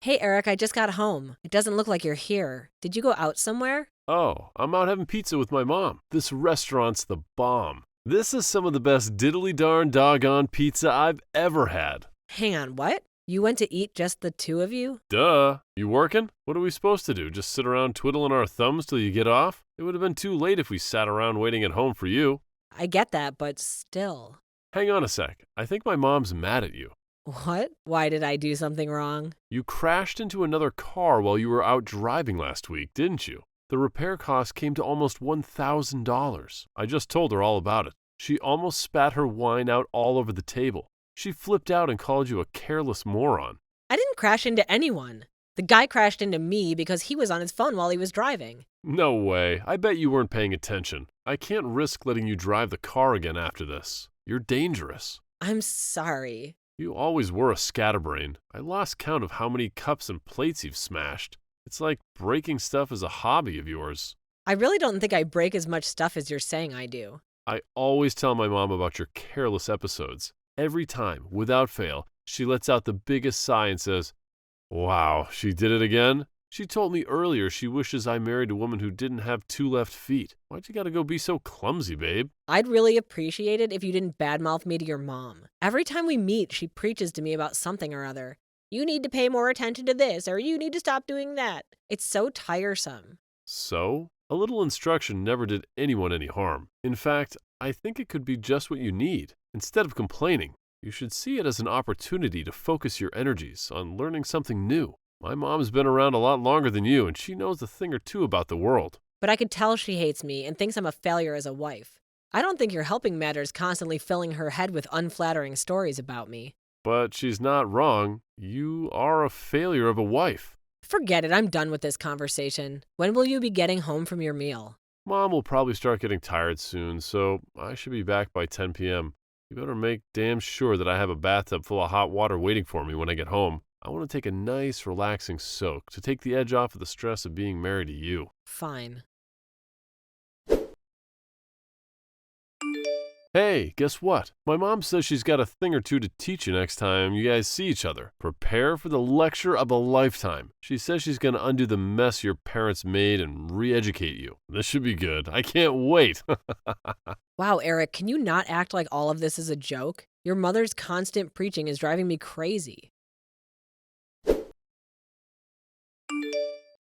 Hey Eric, I just got home. It doesn't look like you're here. Did you go out somewhere? Oh, I'm out having pizza with my mom. This restaurant's the bomb. This is some of the best diddly darn doggone pizza I've ever had. Hang on, what? You went to eat just the two of you? Duh. You working? What are we supposed to do? Just sit around twiddling our thumbs till you get off? It would have been too late if we sat around waiting at home for you. I get that, but still. Hang on a sec. I think my mom's mad at you. What? Why did I do something wrong? You crashed into another car while you were out driving last week, didn't you? The repair cost came to almost $1,000. I just told her all about it. She almost spat her wine out all over the table. She flipped out and called you a careless moron. I didn't crash into anyone. The guy crashed into me because he was on his phone while he was driving. No way. I bet you weren't paying attention. I can't risk letting you drive the car again after this. You're dangerous. I'm sorry. You always were a scatterbrain. I lost count of how many cups and plates you've smashed. It's like breaking stuff is a hobby of yours. I really don't think I break as much stuff as you're saying I do. I always tell my mom about your careless episodes. Every time, without fail, she lets out the biggest sigh and says, "Wow, she did it again?" She told me earlier she wishes I married a woman who didn't have two left feet. Why'd you gotta go be so clumsy, babe? I'd really appreciate it if you didn't badmouth me to your mom. Every time we meet, she preaches to me about something or other. You need to pay more attention to this, or you need to stop doing that. It's so tiresome. So? A little instruction never did anyone any harm. In fact, I think it could be just what you need. Instead of complaining, you should see it as an opportunity to focus your energies on learning something new. My mom's been around a lot longer than you, and she knows a thing or two about the world. But I could tell she hates me and thinks I'm a failure as a wife. I don't think you're helping matters constantly filling her head with unflattering stories about me. But she's not wrong. You are a failure of a wife. Forget it, I'm done with this conversation. When will you be getting home from your meal? Mom will probably start getting tired soon, so I should be back by 10 p.m. You better make damn sure that I have a bathtub full of hot water waiting for me when I get home. I want to take a nice, relaxing soak to take the edge off of the stress of being married to you. Fine. Hey, guess what? My mom says she's got a thing or two to teach you next time you guys see each other. Prepare for the lecture of a lifetime. She says she's going to undo the mess your parents made and re-educate you. This should be good. I can't wait. Wow, Eric, can you not act like all of this is a joke? Your mother's constant preaching is driving me crazy.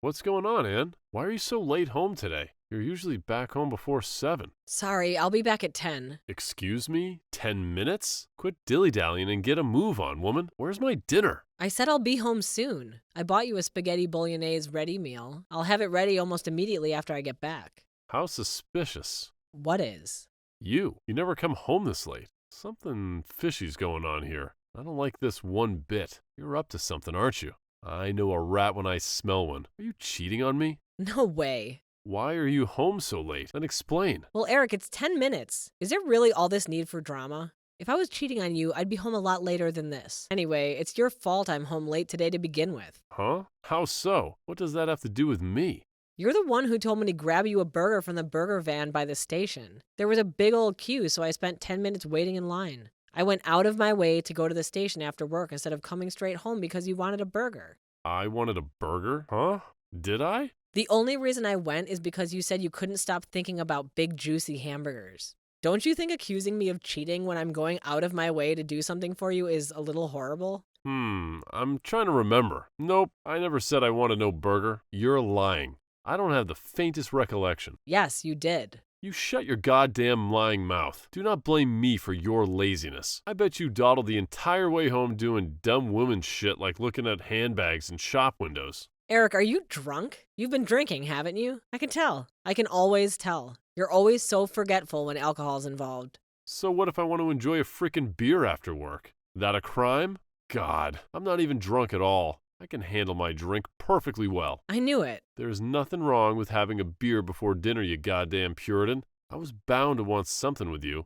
What's going on, Ann? Why are you so late home today? You're usually back home before 7. Sorry, I'll be back at 10. Excuse me? 10 minutes? Quit dilly-dallying and get a move on, woman. Where's my dinner? I said I'll be home soon. I bought you a spaghetti bolognese ready meal. I'll have it ready almost immediately after I get back. How suspicious. What is? You never come home this late. Something fishy's going on here. I don't like this one bit. You're up to something, aren't you? I know a rat when I smell one. Are you cheating on me? No way. Why are you home so late? And explain. Well, Eric, it's 10 minutes. Is there really all this need for drama? If I was cheating on you, I'd be home a lot later than this. Anyway, it's your fault I'm home late today to begin with. Huh? How so? What does that have to do with me? You're the one who told me to grab you a burger from the burger van by the station. There was a big old queue, so I spent 10 minutes waiting in line. I went out of my way to go to the station after work instead of coming straight home because you wanted a burger. I wanted a burger? Huh? Did I? The only reason I went is because you said you couldn't stop thinking about big juicy hamburgers. Don't you think accusing me of cheating when I'm going out of my way to do something for you is a little horrible? I'm trying to remember. Nope, I never said I wanted no burger. You're lying. I don't have the faintest recollection. Yes, you did. You shut your goddamn lying mouth. Do not blame me for your laziness. I bet you dawdled the entire way home doing dumb woman shit like looking at handbags and shop windows. Eric, are you drunk? You've been drinking, haven't you? I can tell. I can always tell. You're always so forgetful when alcohol's involved. So what if I want to enjoy a frickin' beer after work? That a crime? God, I'm not even drunk at all. I can handle my drink perfectly well. I knew it. There's nothing wrong with having a beer before dinner, you goddamn Puritan. I was bound to want something with you.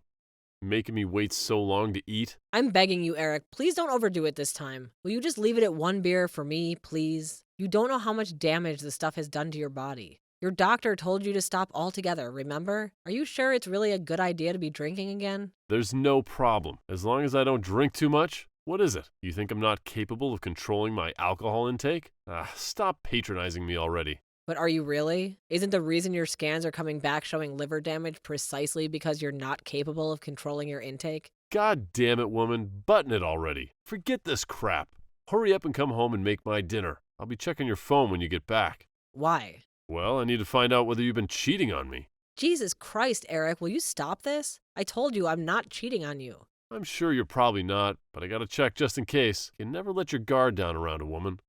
Making me wait so long to eat. I'm begging you, Eric. Please don't overdo it this time. Will you just leave it at one beer for me, please? You don't know how much damage the stuff has done to your body. Your doctor told you to stop altogether, remember? Are you sure it's really a good idea to be drinking again? There's no problem. As long as I don't drink too much, What is it? You think I'm not capable of controlling my alcohol intake? Stop patronizing me already. But are you really? Isn't the reason your scans are coming back showing liver damage precisely because you're not capable of controlling your intake? God damn it, woman, button it already. Forget this crap. Hurry up and come home and make my dinner. I'll be checking your phone when you get back. Why? Well, I need to find out whether you've been cheating on me. Jesus Christ, Eric, will you stop this? I told you I'm not cheating on you. I'm sure you're probably not, but I gotta check just in case. You never let your guard down around a woman.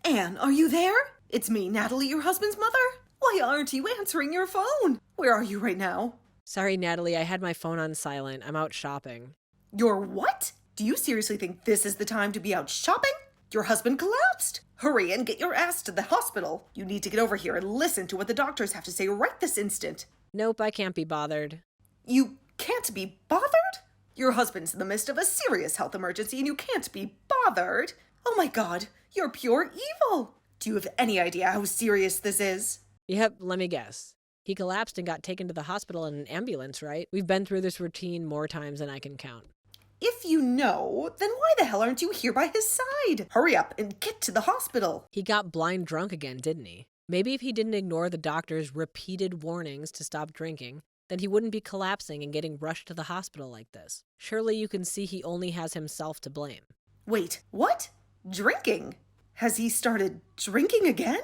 Anne, are you there? It's me, Natalie, your husband's mother. Why aren't you answering your phone? Where are you right now? Sorry, Natalie, I had my phone on silent. I'm out shopping. You're what? Do you seriously think this is the time to be out shopping? Your husband collapsed. Hurry and get your ass to the hospital. You need to get over here and listen to what the doctors have to say right this instant. Nope, I can't be bothered. You can't be bothered? Your husband's in the midst of a serious health emergency and you can't be bothered? Oh my God, you're pure evil. Do you have any idea how serious this is? Yep, let me guess. He collapsed and got taken to the hospital in an ambulance, right? We've been through this routine more times than I can count. If you know, then why the hell aren't you here by his side? Hurry up and get to the hospital. He got blind drunk again, didn't he? Maybe if he didn't ignore the doctor's repeated warnings to stop drinking, then he wouldn't be collapsing and getting rushed to the hospital like this. Surely you can see he only has himself to blame. Wait, what? Drinking? Has he started drinking again?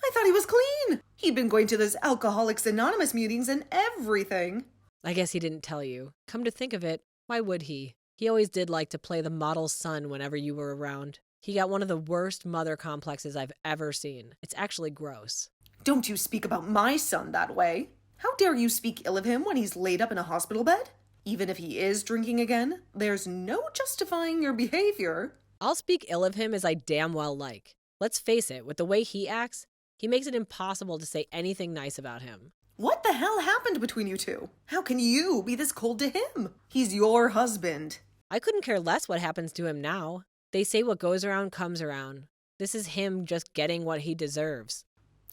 I thought he was clean. He'd been going to those Alcoholics Anonymous meetings and everything. I guess he didn't tell you. Come to think of it, why would he? He always did like to play the model son whenever you were around. He got one of the worst mother complexes I've ever seen. It's actually gross. Don't you speak about my son that way. How dare you speak ill of him when he's laid up in a hospital bed? Even if he is drinking again, there's no justifying your behavior. I'll speak ill of him as I damn well like. Let's face it, with the way he acts, he makes it impossible to say anything nice about him. What the hell happened between you two? How can you be this cold to him? He's your husband. I couldn't care less what happens to him now. They say what goes around comes around. This is him just getting what he deserves.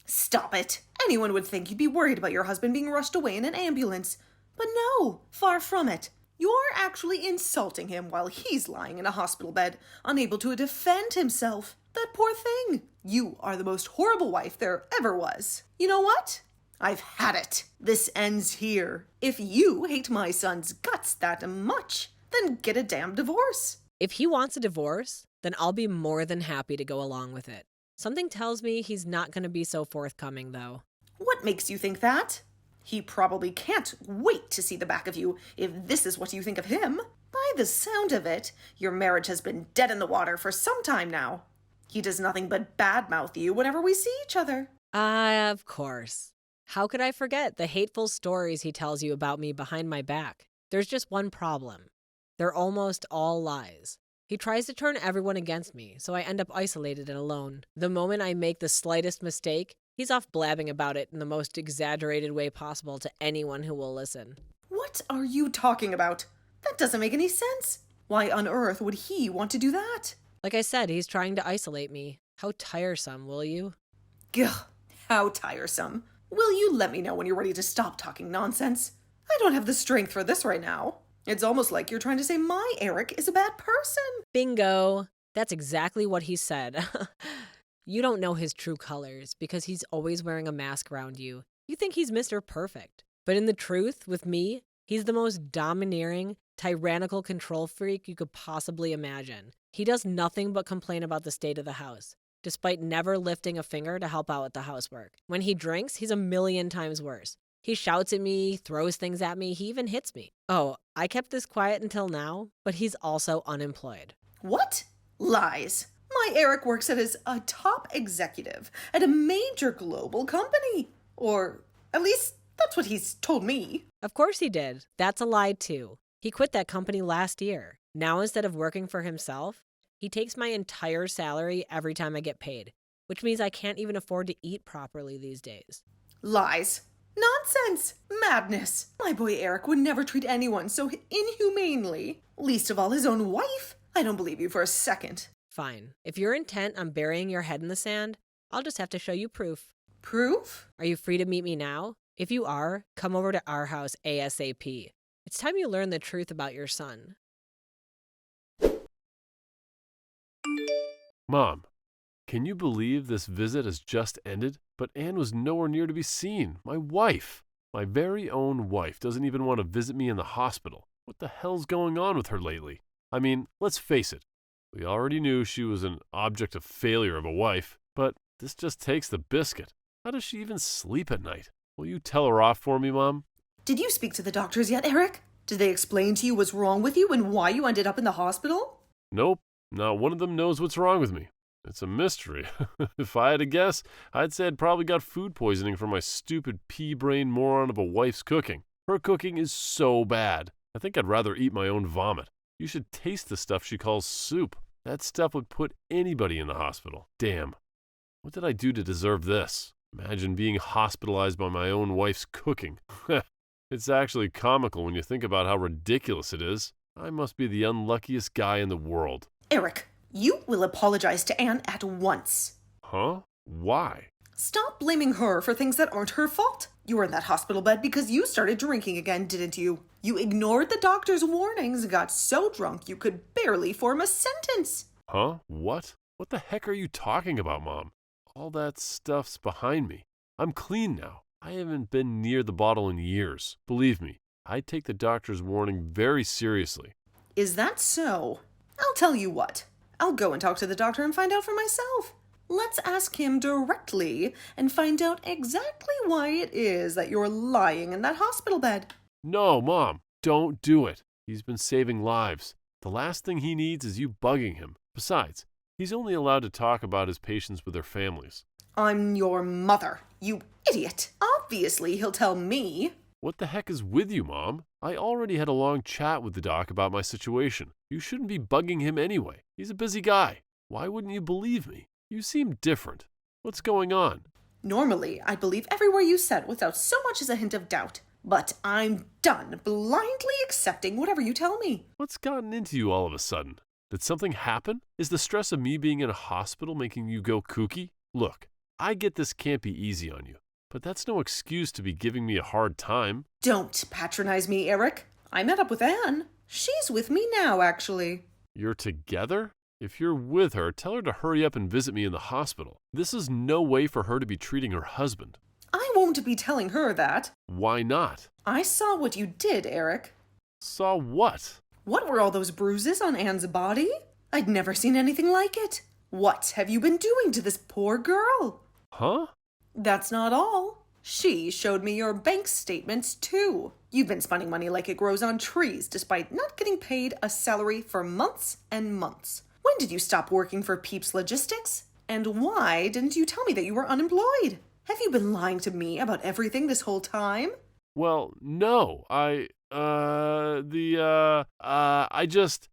Stop it. Anyone would think you'd be worried about your husband being rushed away in an ambulance. But no, far from it. You're actually insulting him while he's lying in a hospital bed, unable to defend himself. That poor thing. You are the most horrible wife there ever was. You know what? I've had it. This ends here. If you hate my son's guts that much, then get a damn divorce. If he wants a divorce, then I'll be more than happy to go along with it. Something tells me he's not going to be so forthcoming, though. What makes you think that? He probably can't wait to see the back of you if this is what you think of him. By the sound of it, your marriage has been dead in the water for some time now. He does nothing but badmouth you whenever we see each other. Of course. How could I forget the hateful stories he tells you about me behind my back? There's just one problem. They're almost all lies. He tries to turn everyone against me, so I end up isolated and alone. The moment I make the slightest mistake, he's off blabbing about it in the most exaggerated way possible to anyone who will listen. What are you talking about? That doesn't make any sense. Why on earth would he want to do that? Like I said, he's trying to isolate me. How tiresome, will you? Gah, how tiresome. Will you let me know when you're ready to stop talking nonsense? I don't have the strength for this right now. It's almost like you're trying to say my Eric is a bad person. Bingo. That's exactly what he said. You don't know his true colors because he's always wearing a mask around you. You think he's Mr. Perfect. But in the truth, with me, he's the most domineering, tyrannical control freak you could possibly imagine. He does nothing but complain about the state of the house, despite never lifting a finger to help out with the housework. When he drinks, he's a million times worse. He shouts at me, throws things at me, he even hits me. Oh, I kept this quiet until now, but he's also unemployed. What? Lies. My Eric works as a top executive at a major global company. Or at least that's what he's told me. Of course he did. That's a lie too. He quit that company last year. Now instead of working for himself, he takes my entire salary every time I get paid, which means I can't even afford to eat properly these days. Lies. Nonsense! Madness! My boy Eric would never treat anyone so inhumanely, least of all his own wife. I don't believe you for a second. Fine. If you're intent on burying your head in the sand, I'll just have to show you proof. Proof? Are you free to meet me now? If you are, come over to our house ASAP. It's time you learn the truth about your son. Mom, can you believe this visit has just ended? But Anne was nowhere near to be seen. My wife, my very own wife, doesn't even want to visit me in the hospital. What the hell's going on with her lately? I mean, let's face it. We already knew she was an object of failure of a wife, but this just takes the biscuit. How does she even sleep at night? Will you tell her off for me, Mom? Did you speak to the doctors yet, Eric? Did they explain to you what's wrong with you and why you ended up in the hospital? Nope, not one of them knows what's wrong with me. It's a mystery. If I had to guess, I'd say I'd probably got food poisoning from my stupid pea-brain moron of a wife's cooking. Her cooking is so bad. I think I'd rather eat my own vomit. You should taste the stuff she calls soup. That stuff would put anybody in the hospital. Damn. What did I do to deserve this? Imagine being hospitalized by my own wife's cooking. It's actually comical when you think about how ridiculous it is. I must be the unluckiest guy in the world. Eric, you will apologize to Anne at once. Huh? Why? Stop blaming her for things that aren't her fault. You were in that hospital bed because you started drinking again, didn't you? You ignored the doctor's warnings and got so drunk you could barely form a sentence. Huh? What? What the heck are you talking about, Mom? All that stuff's behind me. I'm clean now. I haven't been near the bottle in years. Believe me, I take the doctor's warning very seriously. Is that so? I'll tell you what. I'll go and talk to the doctor and find out for myself. Let's ask him directly and find out exactly why it is that you're lying in that hospital bed. No, Mom, don't do it. He's been saving lives. The last thing he needs is you bugging him. Besides, he's only allowed to talk about his patients with their families. I'm your mother, you idiot. Obviously, he'll tell me. What the heck is with you, Mom? I already had a long chat with the doc about my situation. You shouldn't be bugging him anyway. He's a busy guy. Why wouldn't you believe me? You seem different. What's going on? Normally, I'd believe every word you said without so much as a hint of doubt. But I'm done blindly accepting whatever you tell me. What's gotten into you all of a sudden? Did something happen? Is the stress of me being in a hospital making you go kooky? Look, I get this can't be easy on you, but that's no excuse to be giving me a hard time. Don't patronize me, Eric. I met up with Anne. She's with me now, actually. You're together? If you're with her, tell her to hurry up and visit me in the hospital. This is no way for her to be treating her husband. I won't be telling her that. Why not? I saw what you did, Eric. Saw what? What were all those bruises on Anne's body? I'd never seen anything like it. What have you been doing to this poor girl? Huh? That's not all. She showed me your bank statements, too. You've been spending money like it grows on trees, despite not getting paid a salary for months and months. When did you stop working for Peeps Logistics? And why didn't you tell me that you were unemployed? Have you been lying to me about everything this whole time? Well, no.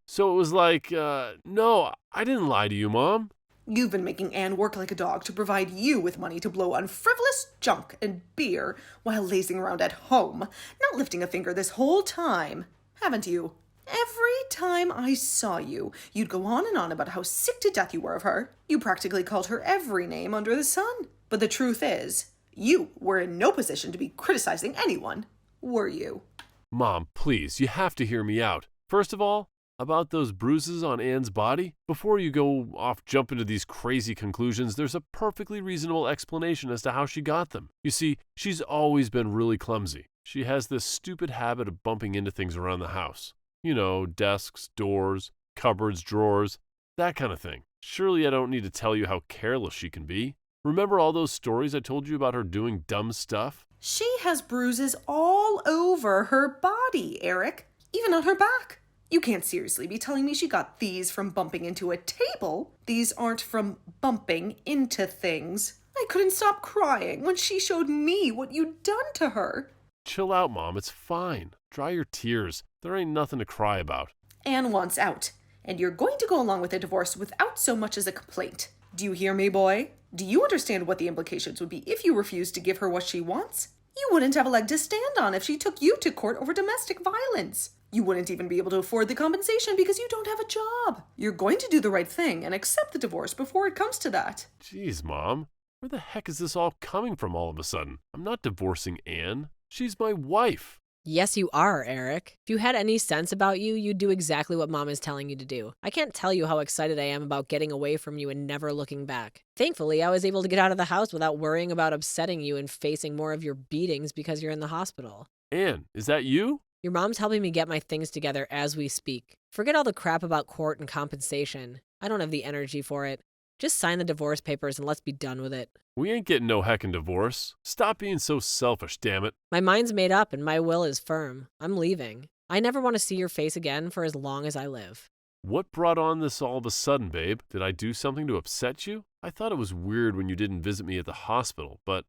So it was like, no, I didn't lie to you, Mom. You've been making Anne work like a dog to provide you with money to blow on frivolous junk and beer while lazing around at home, not lifting a finger this whole time, haven't you? Every time I saw you, you'd go on and on about how sick to death you were of her. You practically called her every name under the sun. But the truth is, you were in no position to be criticizing anyone, were you? Mom, please, you have to hear me out. First of all, about those bruises on Anne's body, before you go off jumping to these crazy conclusions, there's a perfectly reasonable explanation as to how she got them. You see, she's always been really clumsy. She has this stupid habit of bumping into things around the house. You know, desks, doors, cupboards, drawers, that kind of thing. Surely I don't need to tell you how careless she can be. Remember all those stories I told you about her doing dumb stuff? She has bruises all over her body, Eric, even on her back. You can't seriously be telling me she got these from bumping into a table. These aren't from bumping into things. I couldn't stop crying when she showed me what you'd done to her. Chill out, Mom. It's fine. Dry your tears. There ain't nothing to cry about. Anne wants out, and you're going to go along with a divorce without so much as a complaint. Do you hear me, boy? Do you understand what the implications would be if you refused to give her what she wants? You wouldn't have a leg to stand on if she took you to court over domestic violence. You wouldn't even be able to afford the compensation because you don't have a job. You're going to do the right thing and accept the divorce before it comes to that. Jeez, Mom. Where the heck is this all coming from all of a sudden? I'm not divorcing Anne. She's my wife. Yes, you are, Eric. If you had any sense about you, you'd do exactly what Mom is telling you to do. I can't tell you how excited I am about getting away from you and never looking back. Thankfully, I was able to get out of the house without worrying about upsetting you and facing more of your beatings because you're in the hospital. Anne, is that you? Your mom's helping me get my things together as we speak. Forget all the crap about court and compensation. I don't have the energy for it. Just sign the divorce papers and let's be done with it. We ain't getting no heckin' divorce. Stop being so selfish, damn it. My mind's made up and my will is firm. I'm leaving. I never want to see your face again for as long as I live. What brought on this all of a sudden, babe? Did I do something to upset you? I thought it was weird when you didn't visit me at the hospital, but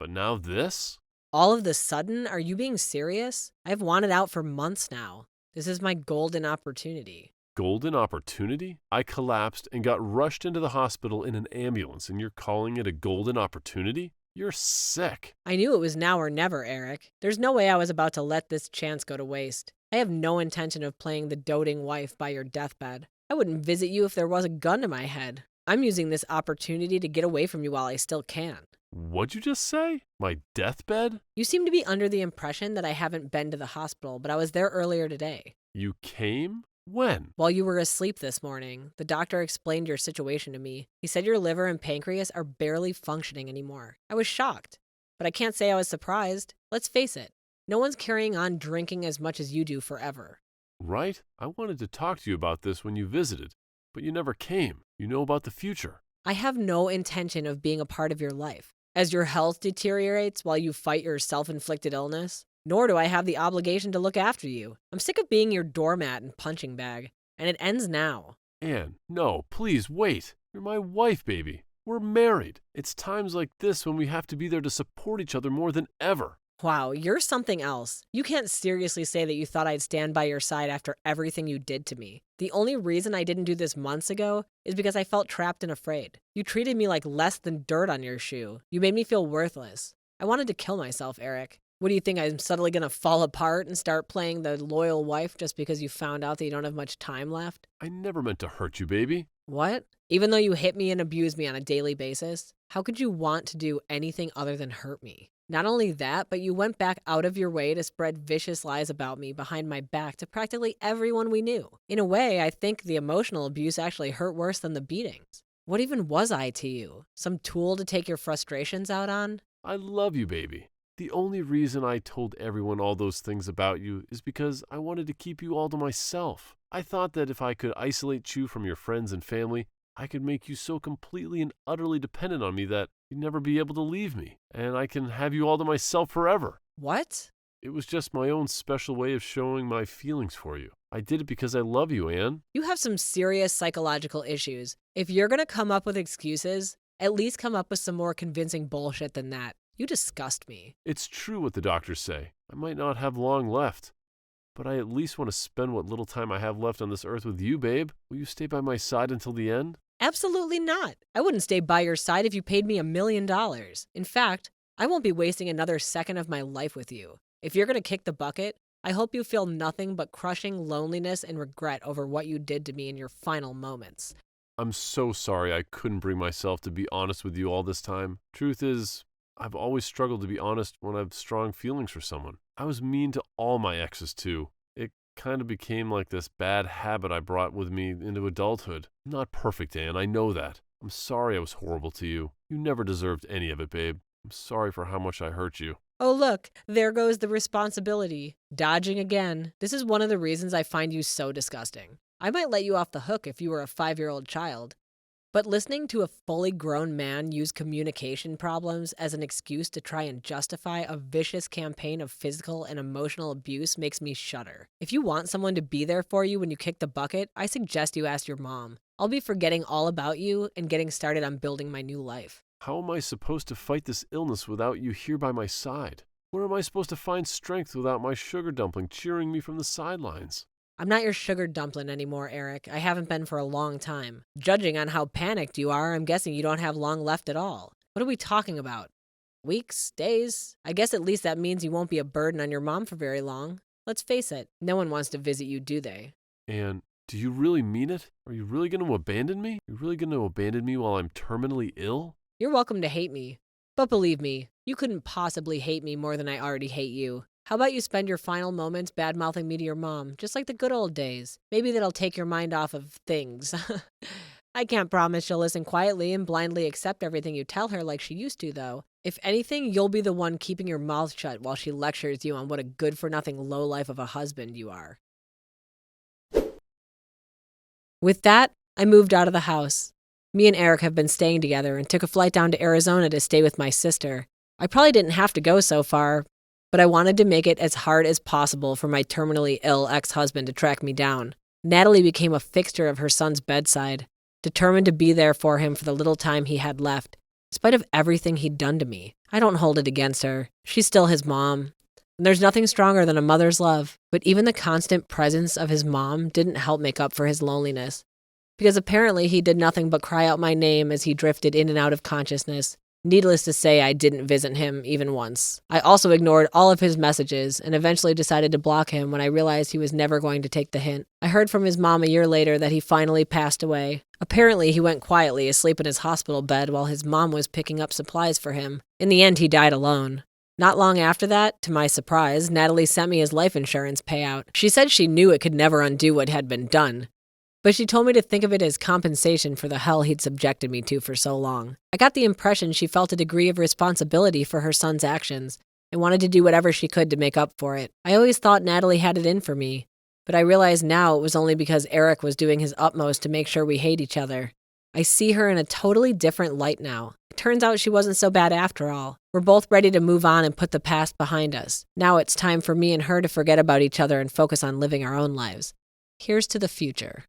now this? All of the sudden, are you being serious? I've wanted out for months now. This is my golden opportunity. Golden opportunity? I collapsed and got rushed into the hospital in an ambulance, and you're calling it a golden opportunity? You're sick. I knew it was now or never, Eric. There's no way I was about to let this chance go to waste. I have no intention of playing the doting wife by your deathbed. I wouldn't visit you if there was a gun to my head. I'm using this opportunity to get away from you while I still can. What'd you just say? My deathbed? You seem to be under the impression that I haven't been to the hospital, but I was there earlier today. You came? When? While you were asleep this morning, the doctor explained your situation to me. He said your liver and pancreas are barely functioning anymore. I was shocked, but I can't say I was surprised. Let's face it, no one's carrying on drinking as much as you do forever. Right? I wanted to talk to you about this when you visited, but you never came. You know about the future. I have no intention of being a part of your life. As your health deteriorates while you fight your self-inflicted illness, nor do I have the obligation to look after you. I'm sick of being your doormat and punching bag, and it ends now. Anne, no, please wait. You're my wife, baby. We're married. It's times like this when we have to be there to support each other more than ever. Wow, you're something else. You can't seriously say that you thought I'd stand by your side after everything you did to me. The only reason I didn't do this months ago is because I felt trapped and afraid. You treated me like less than dirt on your shoe. You made me feel worthless. I wanted to kill myself, Eric. What do you think, I'm suddenly going to fall apart and start playing the loyal wife just because you found out that you don't have much time left? I never meant to hurt you, baby. What? Even though you hit me and abuse me on a daily basis, how could you want to do anything other than hurt me? Not only that, but you went back out of your way to spread vicious lies about me behind my back to practically everyone we knew. In a way, I think the emotional abuse actually hurt worse than the beatings. What even was I to you? Some tool to take your frustrations out on? I love you, baby. The only reason I told everyone all those things about you is because I wanted to keep you all to myself. I thought that if I could isolate you from your friends and family, I could make you so completely and utterly dependent on me that you'd never be able to leave me, and I can have you all to myself forever. What? It was just my own special way of showing my feelings for you. I did it because I love you, Anne. You have some serious psychological issues. If you're going to come up with excuses, at least come up with some more convincing bullshit than that. You disgust me. It's true what the doctors say. I might not have long left, but I at least want to spend what little time I have left on this earth with you, babe. Will you stay by my side until the end? Absolutely not. I wouldn't stay by your side if you paid me $1 million. In fact, I won't be wasting another second of my life with you. If you're going to kick the bucket, I hope you feel nothing but crushing loneliness and regret over what you did to me in your final moments. I'm so sorry I couldn't bring myself to be honest with you all this time. Truth is, I've always struggled to be honest when I've strong feelings for someone. I was mean to all my exes too. It kind of became like this bad habit I brought with me into adulthood. I'm not perfect, Anne, I know that. I'm sorry I was horrible to you. You never deserved any of it, babe. I'm sorry for how much I hurt you. Oh look, there goes the responsibility. Dodging again. This is one of the reasons I find you so disgusting. I might let you off the hook if you were a 5-year-old child. But listening to a fully grown man use communication problems as an excuse to try and justify a vicious campaign of physical and emotional abuse makes me shudder. If you want someone to be there for you when you kick the bucket, I suggest you ask your mom. I'll be forgetting all about you and getting started on building my new life. How am I supposed to fight this illness without you here by my side? Where am I supposed to find strength without my sugar dumpling cheering me from the sidelines? I'm not your sugar dumpling anymore, Eric. I haven't been for a long time. Judging on how panicked you are, I'm guessing you don't have long left at all. What are we talking about? Weeks? Days? I guess at least that means you won't be a burden on your mom for very long. Let's face it, no one wants to visit you, do they? And do you really mean it? Are you really going to abandon me? Are you really going to abandon me while I'm terminally ill? You're welcome to hate me. But believe me, you couldn't possibly hate me more than I already hate you. How about you spend your final moments bad-mouthing me to your mom, just like the good old days? Maybe that'll take your mind off of things. I can't promise she'll listen quietly and blindly accept everything you tell her like she used to, though. If anything, you'll be the one keeping your mouth shut while she lectures you on what a good-for-nothing lowlife of a husband you are. With that, I moved out of the house. Me and Eric have been staying together and took a flight down to Arizona to stay with my sister. I probably didn't have to go so far, but I wanted to make it as hard as possible for my terminally ill ex-husband to track me down. Natalie became a fixture of her son's bedside, determined to be there for him for the little time he had left, in spite of everything he'd done to me. I don't hold it against her. She's still his mom. And there's nothing stronger than a mother's love. But even the constant presence of his mom didn't help make up for his loneliness, because apparently he did nothing but cry out my name as he drifted in and out of consciousness. Needless to say, I didn't visit him even once. I also ignored all of his messages and eventually decided to block him when I realized he was never going to take the hint. I heard from his mom a year later that he finally passed away. Apparently, he went quietly asleep in his hospital bed while his mom was picking up supplies for him. In the end, he died alone. Not long after that, to my surprise, Natalie sent me his life insurance payout. She said she knew it could never undo what had been done, but she told me to think of it as compensation for the hell he'd subjected me to for so long. I got the impression she felt a degree of responsibility for her son's actions and wanted to do whatever she could to make up for it. I always thought Natalie had it in for me, but I realize now it was only because Eric was doing his utmost to make sure we hate each other. I see her in a totally different light now. It turns out she wasn't so bad after all. We're both ready to move on and put the past behind us. Now it's time for me and her to forget about each other and focus on living our own lives. Here's to the future.